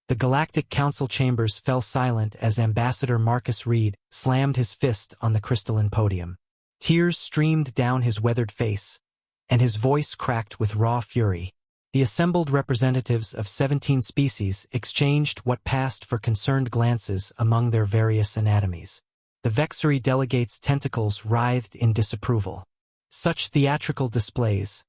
The Galactic Council chambers fell silent as Ambassador Marcus Reed slammed his fist on the crystalline podium. Tears streamed down his weathered face, and his voice cracked with raw fury. The assembled representatives of 17 species exchanged what passed for concerned glances among their various anatomies. The Vexery delegates' tentacles writhed in disapproval. Such theatrical displays,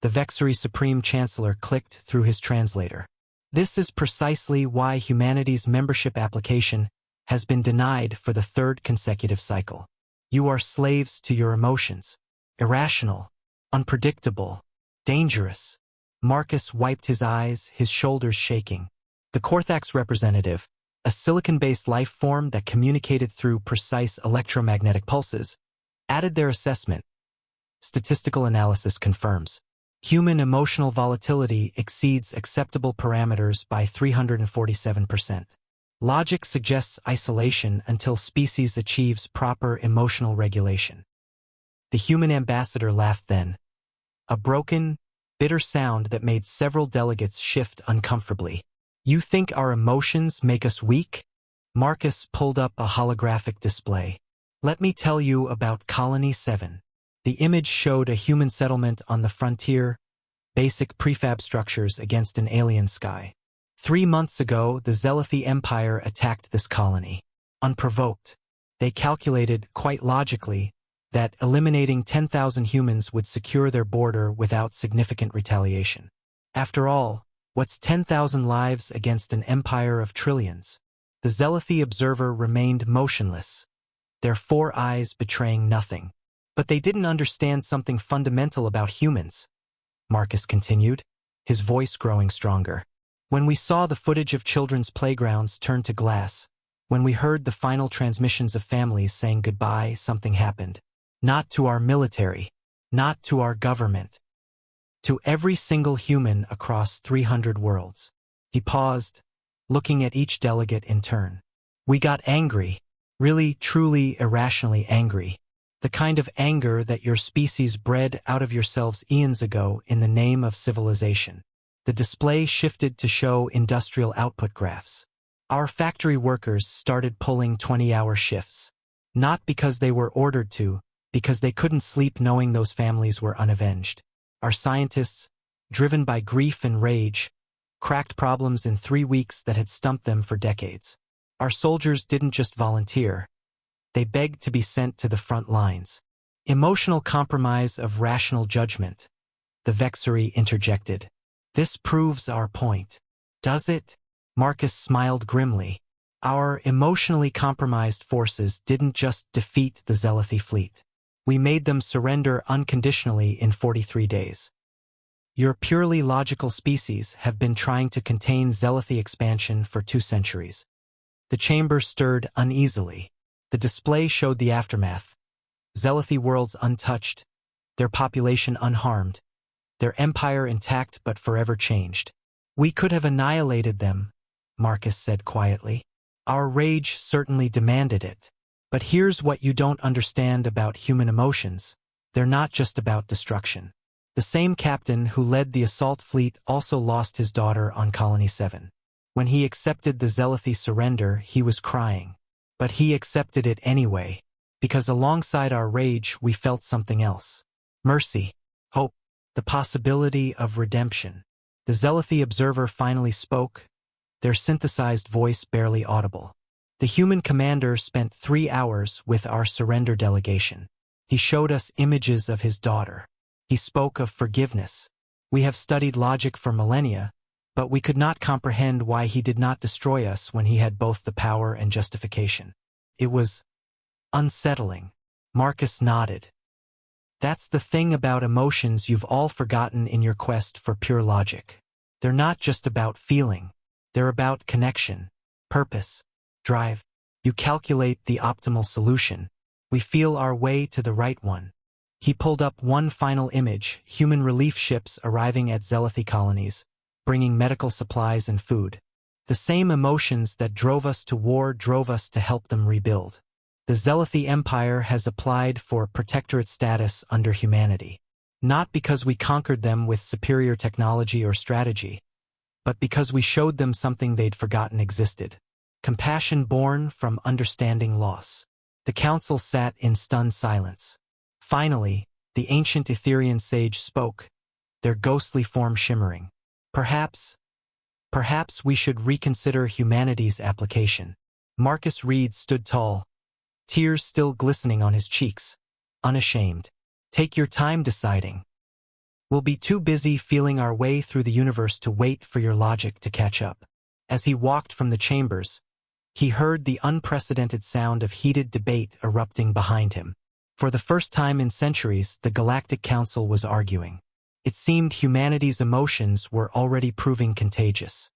the Vexery Supreme Chancellor clicked through his translator. This is precisely why humanity's membership application has been denied for the third consecutive cycle. You are slaves to your emotions. Irrational, unpredictable, dangerous. Marcus wiped his eyes, his shoulders shaking. The Korthax representative, a silicon-based life form that communicated through precise electromagnetic pulses, added their assessment. Statistical analysis confirms. Human emotional volatility exceeds acceptable parameters by 347%. Logic suggests isolation until species achieves proper emotional regulation. The human ambassador laughed then. A broken, bitter sound that made several delegates shift uncomfortably. You think our emotions make us weak? Marcus pulled up a holographic display. Let me tell you about Colony 7. The image showed a human settlement on the frontier, basic prefab structures against an alien sky. 3 months ago, the Zealothi Empire attacked this colony. Unprovoked. They calculated, quite logically, that eliminating 10,000 humans would secure their border without significant retaliation. After all, what's 10,000 lives against an empire of trillions? The Zealothi observer remained motionless, their 4 eyes betraying nothing. But they didn't understand something fundamental about humans, Marcus continued, his voice growing stronger. When we saw the footage of children's playgrounds turn to glass, when we heard the final transmissions of families saying goodbye, something happened. Not to our military, not to our government. To every single human across 300 worlds. He paused, looking at each delegate in turn. We got angry, really, truly, irrationally angry. The kind of anger that your species bred out of yourselves eons ago in the name of civilization. The display shifted to show industrial output graphs. Our factory workers started pulling 20-hour shifts. Not because they were ordered to, because they couldn't sleep knowing those families were unavenged. Our scientists, driven by grief and rage, cracked problems in 3 weeks that had stumped them for decades. Our soldiers didn't just volunteer. They begged to be sent to the front lines. Emotional compromise of rational judgment, the Vexery interjected. This proves our point. Does it? Marcus smiled grimly. Our emotionally compromised forces didn't just defeat the Zealothi fleet. We made them surrender unconditionally in 43 days. Your purely logical species have been trying to contain Zealothi expansion for 2 centuries. The chamber stirred uneasily. The display showed the aftermath. Zealothi worlds untouched, their population unharmed, their empire intact but forever changed. We could have annihilated them, Marcus said quietly. Our rage certainly demanded it. But here's what you don't understand about human emotions. They're not just about destruction. The same captain who led the assault fleet also lost his daughter on Colony 7. When he accepted the Zealothi surrender, he was crying. But he accepted it anyway, because alongside our rage we felt something else. Mercy, hope, the possibility of redemption. The Zealothi observer finally spoke, their synthesized voice barely audible. The human commander spent 3 hours with our surrender delegation. He showed us images of his daughter. He spoke of forgiveness. We have studied logic for millennia, but we could not comprehend why he did not destroy us when he had both the power and justification. It was unsettling. Marcus nodded. That's the thing about emotions you've all forgotten in your quest for pure logic. They're not just about feeling. They're about connection, purpose, drive. You calculate the optimal solution. We feel our way to the right one. He pulled up one final image, human relief ships arriving at Zealothi colonies, bringing medical supplies and food. The same emotions that drove us to war drove us to help them rebuild. The Zealothi Empire has applied for protectorate status under humanity. Not because we conquered them with superior technology or strategy, but because we showed them something they'd forgotten existed. Compassion born from understanding loss. The council sat in stunned silence. Finally, the ancient Etherian sage spoke, their ghostly form shimmering. Perhaps we should reconsider humanity's application. Marcus Reed stood tall, tears still glistening on his cheeks, unashamed. Take your time deciding. We'll be too busy feeling our way through the universe to wait for your logic to catch up. As he walked from the chambers, he heard the unprecedented sound of heated debate erupting behind him. For the first time in centuries, the Galactic Council was arguing. It seemed humanity's emotions were already proving contagious.